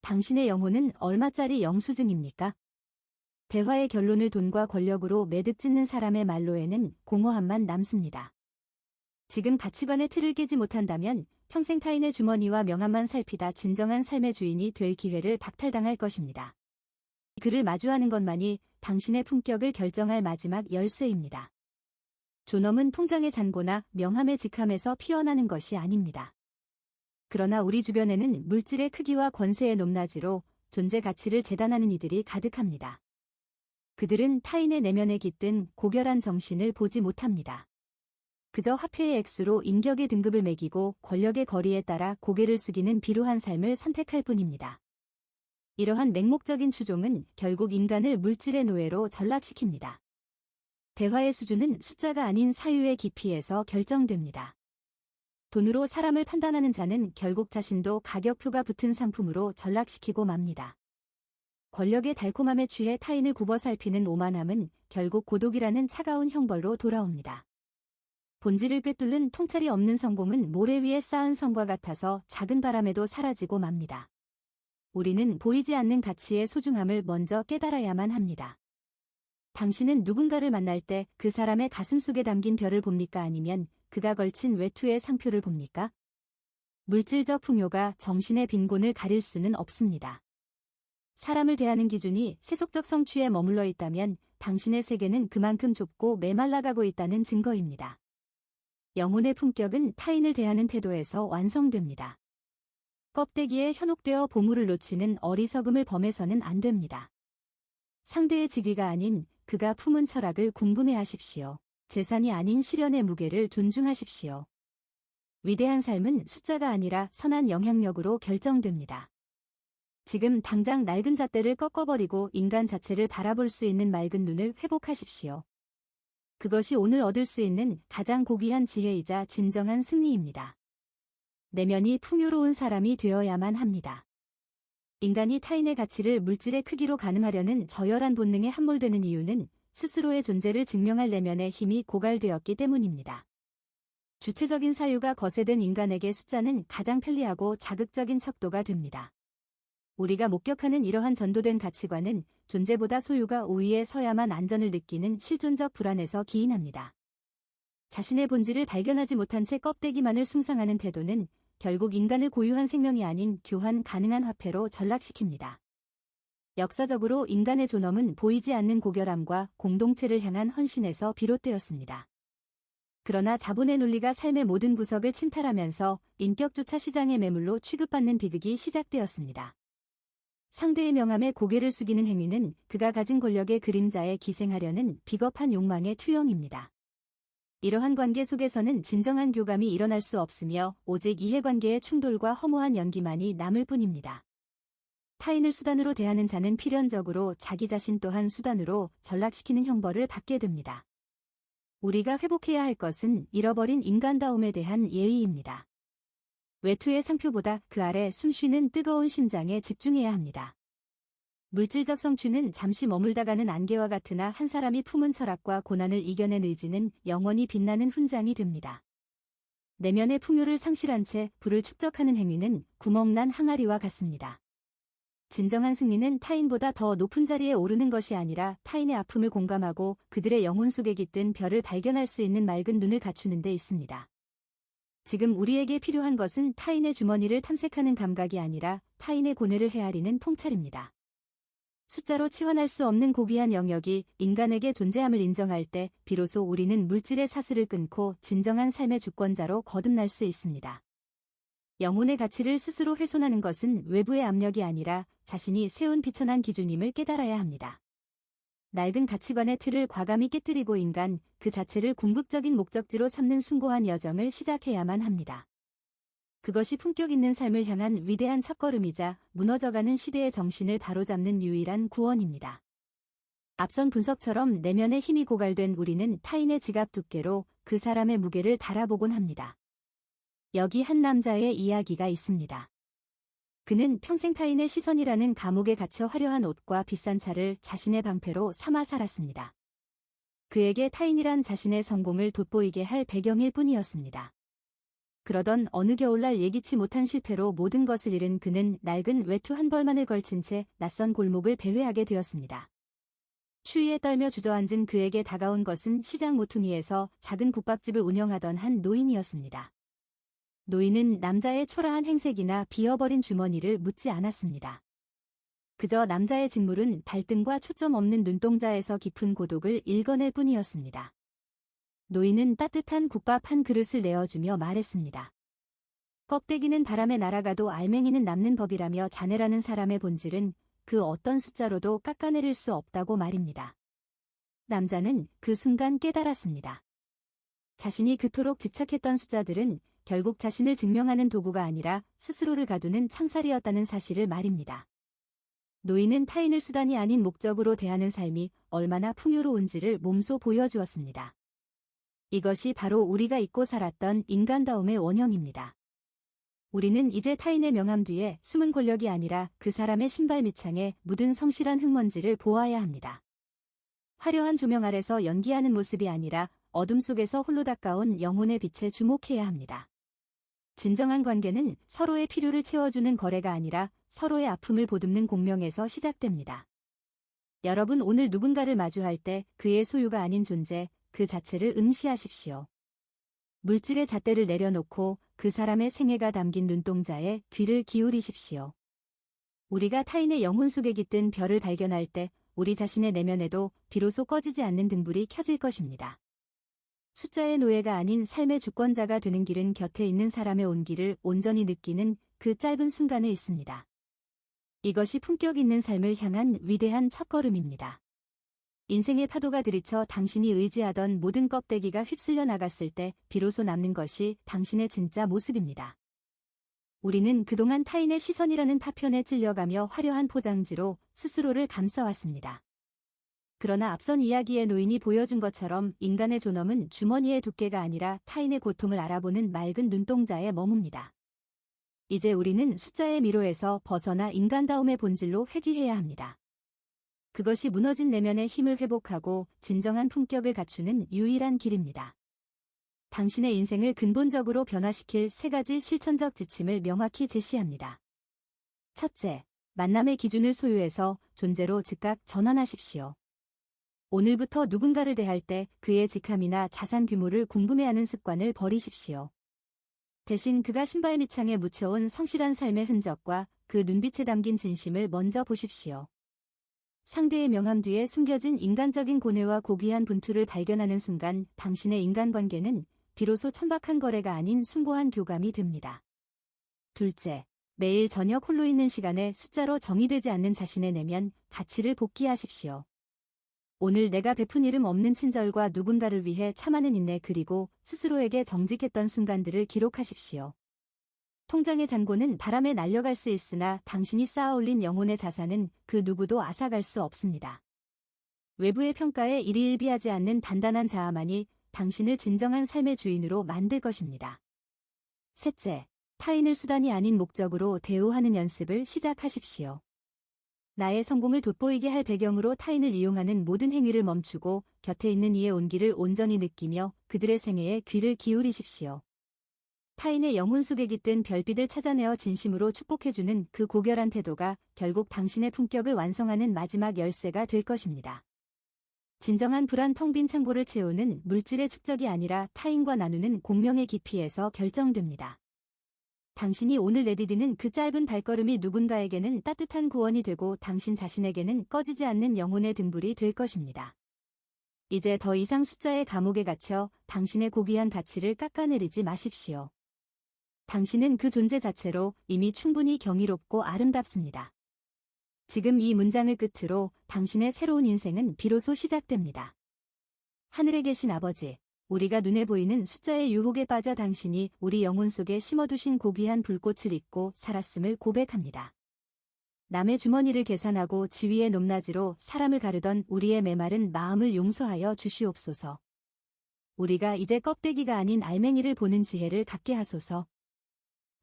당신의 영혼은 얼마짜리 영수증입니까? 대화의 결론을 돈과 권력으로 매듭 짓는 사람의 말로에는 공허함만 남습니다. 지금 가치관의 틀을 깨지 못한다면 평생 타인의 주머니와 명함만 살피다 진정한 삶의 주인이 될 기회를 박탈당할 것입니다. 그를 마주하는 것만이 당신의 품격을 결정할 마지막 열쇠입니다. 존엄은 통장의 잔고나 명함의 직함에서 피어나는 것이 아닙니다. 그러나 우리 주변에는 물질의 크기와 권세의 높낮이로 존재 가치를 재단하는 이들이 가득합니다. 그들은 타인의 내면에 깃든 고결한 정신을 보지 못합니다. 그저 화폐의 액수로 인격의 등급을 매기고 권력의 거리에 따라 고개를 숙이는 비루한 삶을 선택할 뿐입니다. 이러한 맹목적인 추종은 결국 인간을 물질의 노예로 전락시킵니다. 대화의 수준은 숫자가 아닌 사유의 깊이에서 결정됩니다. 돈으로 사람을 판단하는 자는 결국 자신도 가격표가 붙은 상품으로 전락시키고 맙니다. 권력의 달콤함에 취해 타인을 굽어 살피는 오만함은 결국 고독이라는 차가운 형벌로 돌아옵니다. 본질을 꿰뚫는 통찰이 없는 성공은 모래 위에 쌓은 성과 같아서 작은 바람에도 사라지고 맙니다. 우리는 보이지 않는 가치의 소중함을 먼저 깨달아야만 합니다. 당신은 누군가를 만날 때 그 사람의 가슴 속에 담긴 별을 봅니까? 아니면 그가 걸친 외투의 상표를 봅니까? 물질적 풍요가 정신의 빈곤을 가릴 수는 없습니다. 사람을 대하는 기준이 세속적 성취에 머물러 있다면 당신의 세계는 그만큼 좁고 메말라가고 있다는 증거입니다. 영혼의 품격은 타인을 대하는 태도에서 완성됩니다. 껍데기에 현혹되어 보물을 놓치는 어리석음을 범해서는 안 됩니다. 상대의 직위가 아닌 그가 품은 철학을 궁금해하십시오. 재산이 아닌 시련의 무게를 존중하십시오. 위대한 삶은 숫자가 아니라 선한 영향력으로 결정됩니다. 지금 당장 낡은 잣대를 꺾어버리고 인간 자체를 바라볼 수 있는 맑은 눈을 회복하십시오. 그것이 오늘 얻을 수 있는 가장 고귀한 지혜이자 진정한 승리입니다. 내면이 풍요로운 사람이 되어야만 합니다. 인간이 타인의 가치를 물질의 크기로 가늠하려는 저열한 본능에 함몰되는 이유는 스스로의 존재를 증명할 내면의 힘이 고갈되었기 때문입니다. 주체적인 사유가 거세된 인간에게 숫자는 가장 편리하고 자극적인 척도가 됩니다. 우리가 목격하는 이러한 전도된 가치관은 존재보다 소유가 우위에 서야만 안전을 느끼는 실존적 불안에서 기인합니다. 자신의 본질을 발견하지 못한 채 껍데기만을 숭상하는 태도는 결국 인간을 고유한 생명이 아닌 교환 가능한 화폐로 전락시킵니다. 역사적으로 인간의 존엄은 보이지 않는 고결함과 공동체를 향한 헌신에서 비롯되었습니다. 그러나 자본의 논리가 삶의 모든 구석을 침탈하면서 인격조차 시장의 매물로 취급받는 비극이 시작되었습니다. 상대의 명함에 고개를 숙이는 행위는 그가 가진 권력의 그림자에 기생하려는 비겁한 욕망의 투영입니다. 이러한 관계 속에서는 진정한 교감이 일어날 수 없으며 오직 이해관계의 충돌과 허무한 연기만이 남을 뿐입니다. 타인을 수단으로 대하는 자는 필연적으로 자기 자신 또한 수단으로 전락시키는 형벌을 받게 됩니다. 우리가 회복해야 할 것은 잃어버린 인간다움에 대한 예의입니다. 외투의 상표보다 그 아래 숨쉬는 뜨거운 심장에 집중해야 합니다. 물질적 성취는 잠시 머물다가는 안개와 같으나 한 사람이 품은 철학과 고난을 이겨낸 의지는 영원히 빛나는 훈장이 됩니다. 내면의 풍요를 상실한 채 불을 축적하는 행위는 구멍난 항아리와 같습니다. 진정한 승리는 타인보다 더 높은 자리에 오르는 것이 아니라 타인의 아픔을 공감하고 그들의 영혼 속에 깃든 별을 발견할 수 있는 맑은 눈을 갖추는 데 있습니다. 지금 우리에게 필요한 것은 타인의 주머니를 탐색하는 감각이 아니라 타인의 고뇌를 헤아리는 통찰입니다. 숫자로 치환할 수 없는 고귀한 영역이 인간에게 존재함을 인정할 때 비로소 우리는 물질의 사슬을 끊고 진정한 삶의 주권자로 거듭날 수 있습니다. 영혼의 가치를 스스로 훼손하는 것은 외부의 압력이 아니라 자신이 세운 비천한 기준임을 깨달아야 합니다. 낡은 가치관의 틀을 과감히 깨뜨리고 인간 그 자체를 궁극적인 목적지로 삼는 숭고한 여정을 시작해야만 합니다. 그것이 품격 있는 삶을 향한 위대한 첫걸음이자 무너져가는 시대의 정신을 바로잡는 유일한 구원입니다. 앞선 분석처럼 내면의 힘이 고갈된 우리는 타인의 지갑 두께로 그 사람의 무게를 달아보곤 합니다. 여기 한 남자의 이야기가 있습니다. 그는 평생 타인의 시선이라는 감옥에 갇혀 화려한 옷과 비싼 차를 자신의 방패로 삼아 살았습니다. 그에게 타인이란 자신의 성공을 돋보이게 할 배경일 뿐이었습니다. 그러던 어느 겨울날 예기치 못한 실패로 모든 것을 잃은 그는 낡은 외투 한 벌만을 걸친 채 낯선 골목을 배회하게 되었습니다. 추위에 떨며 주저앉은 그에게 다가온 것은 시장 모퉁이에서 작은 국밥집을 운영하던 한 노인이었습니다. 노인은 남자의 초라한 행색이나 비어버린 주머니를 묻지 않았습니다. 그저 남자의 직물은 발등과 초점 없는 눈동자에서 깊은 고독을 읽어낼 뿐이었습니다. 노인은 따뜻한 국밥 한 그릇을 내어주며 말했습니다. 껍데기는 바람에 날아가도 알맹이는 남는 법이라며 자네라는 사람의 본질은 그 어떤 숫자로도 깎아내릴 수 없다고 말입니다. 남자는 그 순간 깨달았습니다. 자신이 그토록 집착했던 숫자들은 결국 자신을 증명하는 도구가 아니라 스스로를 가두는 창살이었다는 사실을 말입니다. 노인은 타인을 수단이 아닌 목적으로 대하는 삶이 얼마나 풍요로운지를 몸소 보여주었습니다. 이것이 바로 우리가 잊고 살았던 인간다움의 원형입니다. 우리는 이제 타인의 명함 뒤에 숨은 권력이 아니라 그 사람의 신발 밑창에 묻은 성실한 흙먼지를 보아야 합니다. 화려한 조명 아래서 연기하는 모습이 아니라 어둠 속에서 홀로 닦아온 영혼의 빛에 주목해야 합니다. 진정한 관계는 서로의 필요를 채워주는 거래가 아니라 서로의 아픔을 보듬는 공명에서 시작됩니다. 여러분, 오늘 누군가를 마주할 때 그의 소유가 아닌 존재, 그 자체를 응시하십시오. 물질의 잣대를 내려놓고 그 사람의 생애가 담긴 눈동자에 귀를 기울이십시오. 우리가 타인의 영혼 속에 깃든 별을 발견할 때 우리 자신의 내면에도 비로소 꺼지지 않는 등불이 켜질 것입니다. 숫자의 노예가 아닌 삶의 주권자가 되는 길은 곁에 있는 사람의 온기를 온전히 느끼는 그 짧은 순간에 있습니다. 이것이 품격 있는 삶을 향한 위대한 첫걸음입니다. 인생의 파도가 들이쳐 당신이 의지하던 모든 껍데기가 휩쓸려 나갔을 때 비로소 남는 것이 당신의 진짜 모습입니다. 우리는 그동안 타인의 시선이라는 파편에 찔려가며 화려한 포장지로 스스로를 감싸왔습니다. 그러나 앞선 이야기의 노인이 보여준 것처럼 인간의 존엄은 주머니의 두께가 아니라 타인의 고통을 알아보는 맑은 눈동자에 머뭅니다. 이제 우리는 숫자의 미로에서 벗어나 인간다움의 본질로 회귀해야 합니다. 그것이 무너진 내면의 힘을 회복하고 진정한 품격을 갖추는 유일한 길입니다. 당신의 인생을 근본적으로 변화시킬 3가지 실천적 지침을 명확히 제시합니다. 첫째, 만남의 기준을 소유해서 존재로 즉각 전환하십시오. 오늘부터 누군가를 대할 때 그의 직함이나 자산 규모를 궁금해하는 습관을 버리십시오. 대신 그가 신발 밑창에 묻혀온 성실한 삶의 흔적과 그 눈빛에 담긴 진심을 먼저 보십시오. 상대의 명함 뒤에 숨겨진 인간적인 고뇌와 고귀한 분투를 발견하는 순간 당신의 인간관계는 비로소 천박한 거래가 아닌 숭고한 교감이 됩니다. 둘째, 매일 저녁 홀로 있는 시간에 숫자로 정의되지 않는 자신의 내면, 가치를 복귀하십시오. 오늘 내가 베푼 이름 없는 친절과 누군가를 위해 참아낸 인내 그리고 스스로에게 정직했던 순간들을 기록하십시오. 통장의 잔고는 바람에 날려갈 수 있으나 당신이 쌓아올린 영혼의 자산은 그 누구도 앗아갈 수 없습니다. 외부의 평가에 일희일비하지 않는 단단한 자아만이 당신을 진정한 삶의 주인으로 만들 것입니다. 셋째, 타인을 수단이 아닌 목적으로 대우하는 연습을 시작하십시오. 나의 성공을 돋보이게 할 배경으로 타인을 이용하는 모든 행위를 멈추고 곁에 있는 이의 온기를 온전히 느끼며 그들의 생애에 귀를 기울이십시오. 타인의 영혼 속에 깃든 별빛을 찾아내어 진심으로 축복해주는 그 고결한 태도가 결국 당신의 품격을 완성하는 마지막 열쇠가 될 것입니다. 진정한 불안 텅 빈 창고를 채우는 물질의 축적이 아니라 타인과 나누는 공명의 깊이에서 결정됩니다. 당신이 오늘 내디디는 그 짧은 발걸음이 누군가에게는 따뜻한 구원이 되고 당신 자신에게는 꺼지지 않는 영혼의 등불이 될 것입니다. 이제 더 이상 숫자의 감옥에 갇혀 당신의 고귀한 가치를 깎아내리지 마십시오. 당신은 그 존재 자체로 이미 충분히 경이롭고 아름답습니다. 지금 이 문장을 끝으로 당신의 새로운 인생은 비로소 시작됩니다. 하늘에 계신 아버지, 우리가 눈에 보이는 숫자의 유혹에 빠져 당신이 우리 영혼 속에 심어두신 고귀한 불꽃을 잊고 살았음을 고백합니다. 남의 주머니를 계산하고 지위의 높낮이로 사람을 가르던 우리의 메마른 마음을 용서하여 주시옵소서. 우리가 이제 껍데기가 아닌 알맹이를 보는 지혜를 갖게 하소서.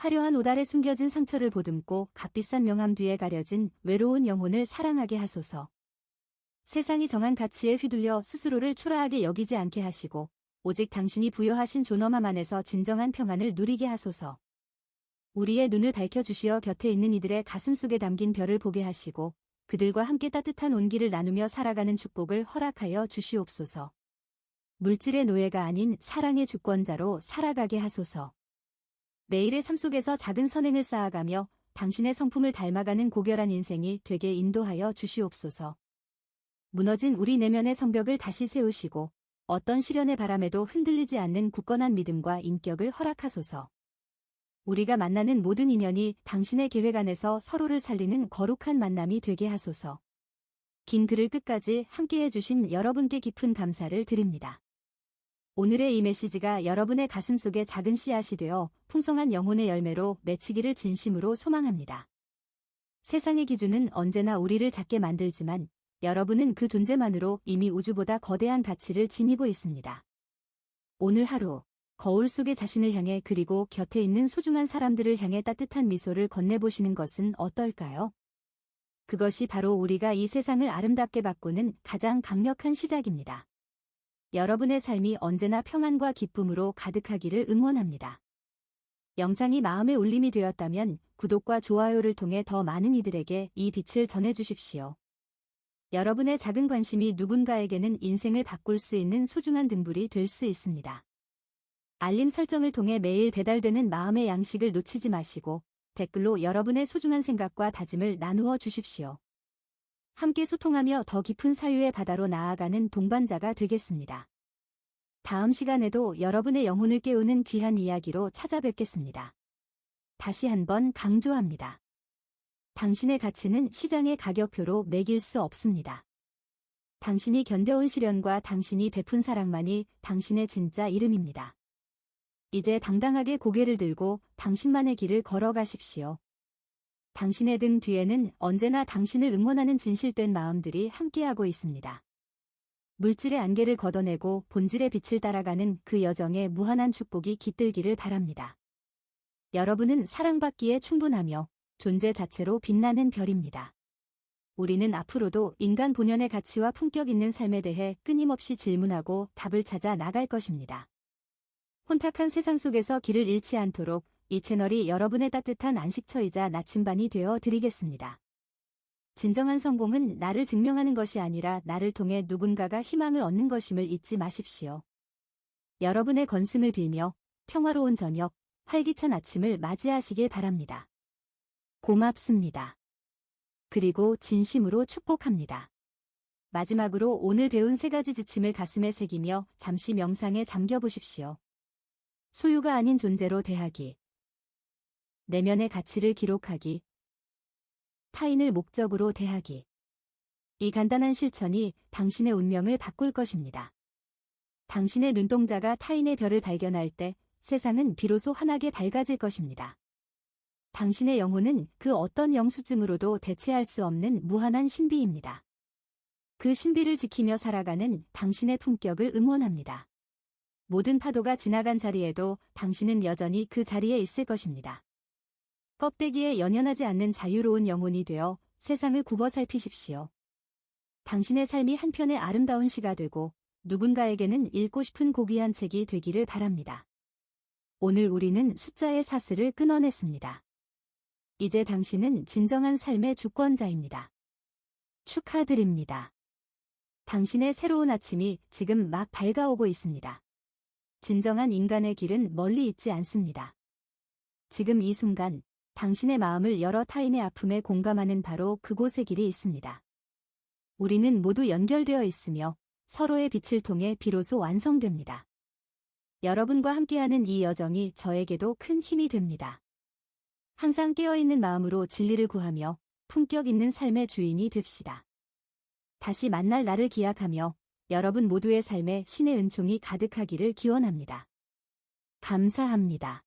화려한 옷 아래 숨겨진 상처를 보듬고 값비싼 명함 뒤에 가려진 외로운 영혼을 사랑하게 하소서. 세상이 정한 가치에 휘둘려 스스로를 초라하게 여기지 않게 하시고 오직 당신이 부여하신 존엄함 안에서 진정한 평안을 누리게 하소서. 우리의 눈을 밝혀주시어 곁에 있는 이들의 가슴 속에 담긴 별을 보게 하시고 그들과 함께 따뜻한 온기를 나누며 살아가는 축복을 허락하여 주시옵소서. 물질의 노예가 아닌 사랑의 주권자로 살아가게 하소서. 매일의 삶 속에서 작은 선행을 쌓아가며 당신의 성품을 닮아가는 고결한 인생이 되게 인도하여 주시옵소서. 무너진 우리 내면의 성벽을 다시 세우시고 어떤 시련의 바람에도 흔들리지 않는 굳건한 믿음과 인격을 허락하소서. 우리가 만나는 모든 인연이 당신의 계획 안에서 서로를 살리는 거룩한 만남이 되게 하소서. 긴 글을 끝까지 함께해 주신 여러분께 깊은 감사를 드립니다. 오늘의 이 메시지가 여러분의 가슴 속에 작은 씨앗이 되어 풍성한 영혼의 열매로 맺히기를 진심으로 소망합니다. 세상의 기준은 언제나 우리를 작게 만들지만 여러분은 그 존재만으로 이미 우주보다 거대한 가치를 지니고 있습니다. 오늘 하루 거울 속의 자신을 향해 그리고 곁에 있는 소중한 사람들을 향해 따뜻한 미소를 건네보시는 것은 어떨까요? 그것이 바로 우리가 이 세상을 아름답게 바꾸는 가장 강력한 시작입니다. 여러분의 삶이 언제나 평안과 기쁨으로 가득하기를 응원합니다. 영상이 마음의 울림이 되었다면 구독과 좋아요를 통해 더 많은 이들에게 이 빛을 전해주십시오. 여러분의 작은 관심이 누군가에게는 인생을 바꿀 수 있는 소중한 등불이 될 수 있습니다. 알림 설정을 통해 매일 배달되는 마음의 양식을 놓치지 마시고 댓글로 여러분의 소중한 생각과 다짐을 나누어 주십시오. 함께 소통하며 더 깊은 사유의 바다로 나아가는 동반자가 되겠습니다. 다음 시간에도 여러분의 영혼을 깨우는 귀한 이야기로 찾아뵙겠습니다. 다시 한번 강조합니다. 당신의 가치는 시장의 가격표로 매길 수 없습니다. 당신이 견뎌온 시련과 당신이 베푼 사랑만이 당신의 진짜 이름입니다. 이제 당당하게 고개를 들고 당신만의 길을 걸어가십시오. 당신의 등 뒤에는 언제나 당신을 응원하는 진실된 마음들이 함께하고 있습니다. 물질의 안개를 걷어내고 본질의 빛을 따라가는 그 여정에 무한한 축복이 깃들기를 바랍니다. 여러분은 사랑받기에 충분하며 존재 자체로 빛나는 별입니다. 우리는 앞으로도 인간 본연의 가치와 품격 있는 삶에 대해 끊임없이 질문하고 답을 찾아 나갈 것입니다. 혼탁한 세상 속에서 길을 잃지 않도록 이 채널이 여러분의 따뜻한 안식처이자 나침반이 되어 드리겠습니다. 진정한 성공은 나를 증명하는 것이 아니라 나를 통해 누군가가 희망을 얻는 것임을 잊지 마십시오. 여러분의 건승을 빌며 평화로운 저녁, 활기찬 아침을 맞이하시길 바랍니다. 고맙습니다. 그리고 진심으로 축복합니다. 마지막으로 오늘 배운 3가지 지침을 가슴에 새기며 잠시 명상에 잠겨보십시오. 소유가 아닌 존재로 대하기. 내면의 가치를 기록하기. 타인을 목적으로 대하기. 이 간단한 실천이 당신의 운명을 바꿀 것입니다. 당신의 눈동자가 타인의 별을 발견할 때 세상은 비로소 환하게 밝아질 것입니다. 당신의 영혼은 그 어떤 영수증으로도 대체할 수 없는 무한한 신비입니다. 그 신비를 지키며 살아가는 당신의 품격을 응원합니다. 모든 파도가 지나간 자리에도 당신은 여전히 그 자리에 있을 것입니다. 껍데기에 연연하지 않는 자유로운 영혼이 되어 세상을 굽어 살피십시오. 당신의 삶이 한편의 아름다운 시가 되고 누군가에게는 읽고 싶은 고귀한 책이 되기를 바랍니다. 오늘 우리는 숫자의 사슬을 끊어냈습니다. 이제 당신은 진정한 삶의 주권자입니다. 축하드립니다. 당신의 새로운 아침이 지금 막 밝아오고 있습니다. 진정한 인간의 길은 멀리 있지 않습니다. 지금 이 순간 당신의 마음을 열어 타인의 아픔에 공감하는 바로 그곳의 길이 있습니다. 우리는 모두 연결되어 있으며 서로의 빛을 통해 비로소 완성됩니다. 여러분과 함께하는 이 여정이 저에게도 큰 힘이 됩니다. 항상 깨어있는 마음으로 진리를 구하며 품격 있는 삶의 주인이 됩시다. 다시 만날 날을 기약하며 여러분 모두의 삶에 신의 은총이 가득하기를 기원합니다. 감사합니다.